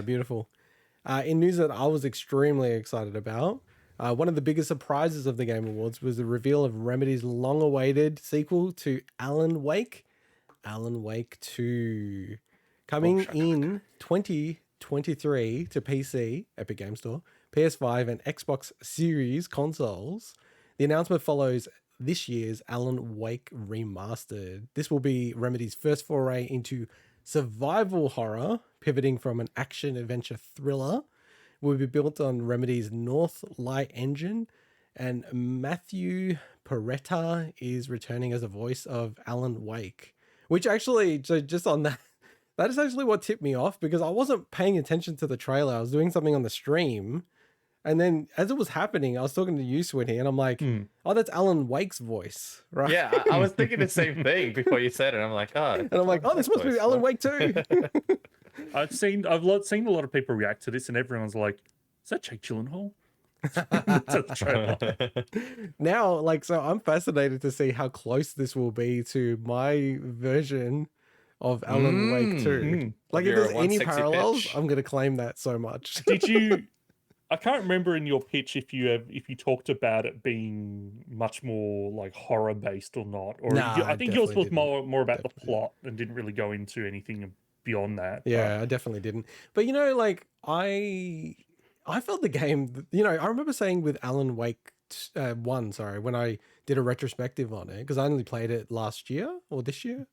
Beautiful. In news that I was extremely excited about, one of the biggest surprises of the Game Awards was the reveal of Remedy's long-awaited sequel to Alan Wake, Alan Wake 2, coming in 2023 to PC, Epic Game Store, PS5, and Xbox Series consoles. The announcement follows this year's Alan Wake Remastered. This will be Remedy's first foray into survival horror, pivoting from an action-adventure thriller. Will be built on Remedy's Northlight engine, and Matthew Porretta is returning as the voice of Alan Wake. Which actually, so just on that, that is actually what tipped me off, because I wasn't paying attention to the trailer. I was doing something on the stream, and then as it was happening, I was talking to you, Swinny, and I'm like, oh, that's Alan Wake's voice, right? Yeah, I was thinking the same thing before you said it. I'm like, oh. And I'm like, oh, this must be Alan Wake too. I've seen a lot of people react to this, and everyone's like, "Is that Jake Gyllenhaal?" To the trailer. Now, like, so I'm fascinated to see how close this will be to my version of Alan Wake 2. Like, if there's any parallels, I'm going to claim that so much. Did you? I can't remember in your pitch if you talked about it being much more like horror based or not, or I think yours was more about the plot and didn't really go into anything beyond that. Yeah, I definitely didn't. But you know, like I felt the game. You know, I remember saying with Alan Wake 1, sorry, when I did a retrospective on it, because I only played it last year or this year,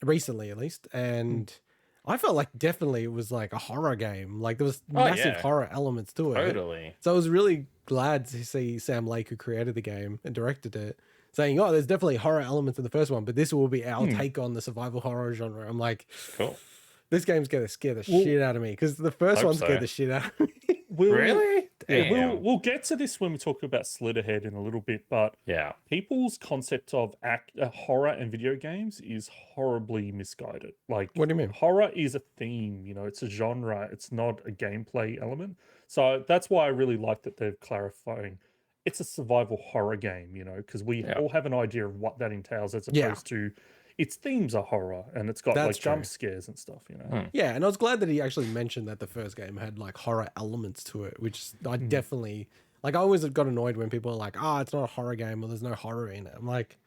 recently at least, and I felt like definitely it was like a horror game. Like there was massive horror elements to it. Totally. So I was really glad to see Sam Lake, who created the game and directed it, saying, oh, there's definitely horror elements in the first one, but this will be our take on the survival horror genre. I'm like, cool. This game's going to scare the shit out of me, because the first one scared the shit out of me. Really? Yeah, we'll get to this when we talk about Slitterhead in a little bit, but yeah, people's concept of horror and video games is horribly misguided. Like, what do you mean? Horror is a theme, you know, it's a genre, it's not a gameplay element. So that's why I really like that they're clarifying it's a survival horror game, you know, because we all have an idea of what that entails, as opposed to its themes are horror and it's got jump scares and stuff, you know. Yeah, and I was glad that he actually mentioned that the first game had like horror elements to it, which I definitely like. I always got annoyed when people are like, "Oh, it's not a horror game," or "There's no horror in it." I'm like,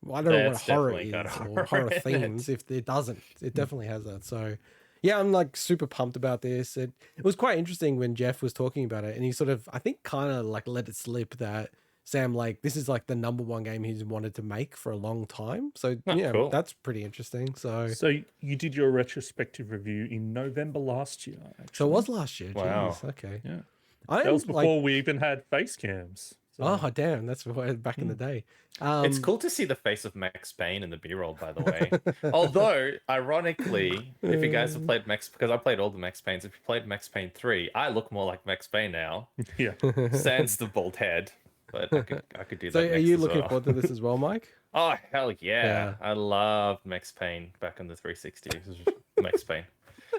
well, I don't know what horror is or horror themes. If it doesn't, it definitely has that. So, yeah, I'm like super pumped about this. It was quite interesting when Jeff was talking about it, and he sort of, I think, kind of like let it slip that Sam Lake, this is like the #1 game he's wanted to make for a long time. So cool. That's pretty interesting. So you did your retrospective review in November last year, actually. So it was last year. Wow. Jeez, okay. Yeah. That was before we even had face cams. So. Oh, damn. That's back in the day. It's cool to see the face of Max Payne in the B-roll, by the way. Although, ironically, if you guys have played because I played all the Max Paynes, if you played Max Payne 3, I look more like Max Payne now. Yeah. Sans the bald head. But I could do that. So next are you as looking well. forward to this as well, Mike? Oh, hell yeah. I loved Max Payne back on the 360. This was Max Payne.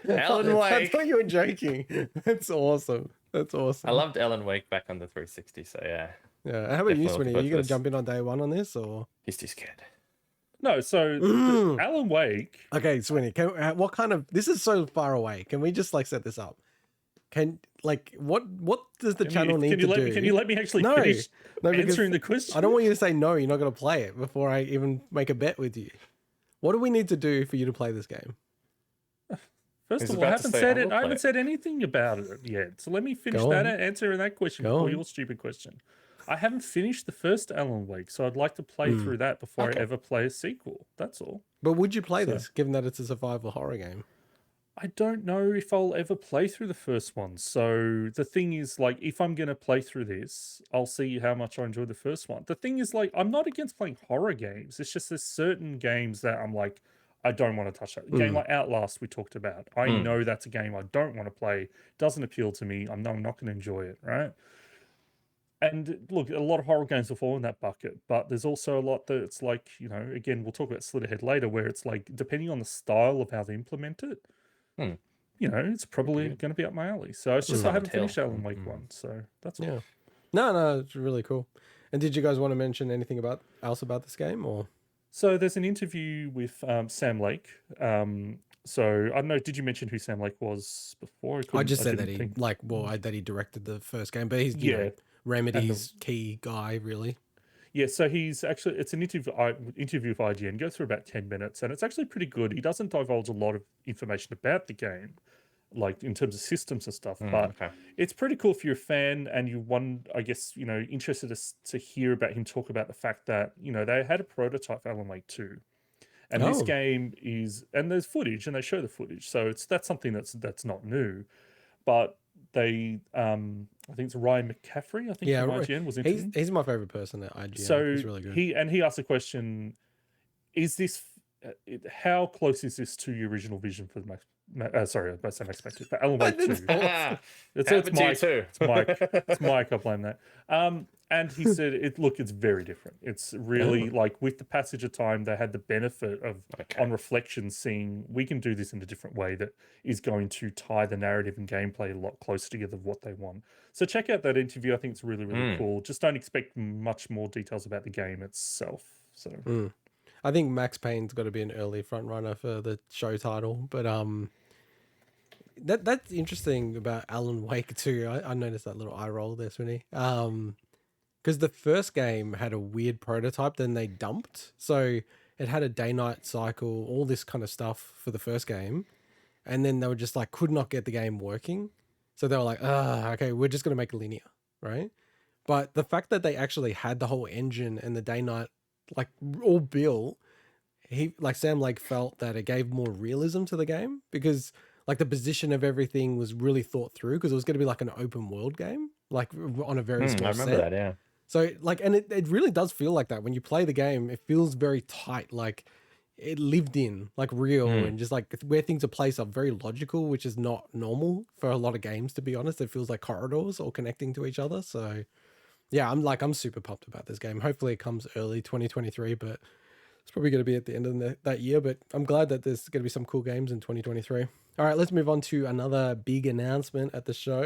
Alan Wake. I thought you were joking. That's awesome. That's awesome. I loved Alan Wake back on the 360, so yeah. Yeah. How about you, Swinny? Are you going to jump in on day one on this, or? He's too scared. No, so Alan Wake. Okay, Swinny, what kind of, this is so far away. Can we just like set this up? What does the channel need to do? Can you let me actually finish answering the question? I don't want you to say no, you're not going to play it before I even make a bet with you. What do we need to do for you to play this game? First of all, I haven't said anything about it yet. So let me finish answering that question before your stupid question. I haven't finished the first Alan Wake, so I'd like to play through that before I ever play a sequel. That's all. But would you play this, given that it's a survival horror game? I don't know if I'll ever play through the first one. So the thing is, like, if I'm going to play through this, I'll see how much I enjoy the first one. The thing is, like, I'm not against playing horror games. It's just there's certain games that I'm like, I don't want to touch that. A game like Outlast we talked about. I know that's a game I don't want to play. Doesn't appeal to me. I'm not going to enjoy it, right? And look, a lot of horror games will fall in that bucket, but there's also a lot that's like, you know, again, we'll talk about Slitterhead later, where it's like, depending on the style of how they implement it, you know, it's probably going to be up my alley. So it's just I haven't finished Alan Wake 1, so that's all. Yeah. No, it's really cool. And did you guys want to mention anything else about this game, or? So there's an interview with Sam Lake So I don't know. Did you mention who Sam Lake was before? I just said that didn't he think. that he directed the first game, but he's Yeah, Remedy's key guy, really. yeah. So it's an interview with IGN. Goes for about 10 minutes, and it's actually pretty good. He doesn't divulge a lot of information about the game, like in terms of systems and stuff, but Okay. it's pretty cool if you're a fan and I guess, interested to hear about him talk about the fact that, they had a prototype for Alan Wake 2. And this Oh. game and there's footage and they show the footage. So that's something that's not new. But I think it's Ryan McCaffrey, I think Yeah, from IGN was interviewing. he's my favorite person at IGN. So he's really good. he asked the question, is this how close is this to your original vision for the sorry, I was about to say Max Payne 2, for Alan Wake 2. It's Mike. Too. It's Mike. It's Mike. I blame that. And he said, it's very different. It's really like with the passage of time, they had the benefit of, on reflection, seeing we can do this in a different way that is going to tie the narrative and gameplay a lot closer together of what they want. So check out that interview. I think it's really, really cool. Just don't expect much more details about the game itself. So. I think Max Payne's got to be an early front runner for the show title, but that's interesting about Alan Wake too. I noticed that little eye roll there, Swinny. Because the first game had a weird prototype, then they dumped. So it had a day-night cycle, all this kind of stuff for the first game, and then they were just like could not get the game working. So they were like, okay, we're just gonna make linear, right? But the fact that they actually had the whole engine and the day-night like all built, Sam Lake felt that it gave more realism to the game because like the position of everything was really thought through because it was going to be like an open world game, like on a very small I remember set. that, yeah. So like, and it really does feel like that when you play the game. It feels very tight, like it lived in, like real, and just like where things are placed are very logical, which is not normal for a lot of games, to be honest. It feels like corridors all connecting to each other. So yeah, I'm super pumped about this game. Hopefully it comes early 2023, but it's probably going to be at the end of that year. But I'm glad that there's going to be some cool games in 2023. All right, let's move on to another big announcement at the show.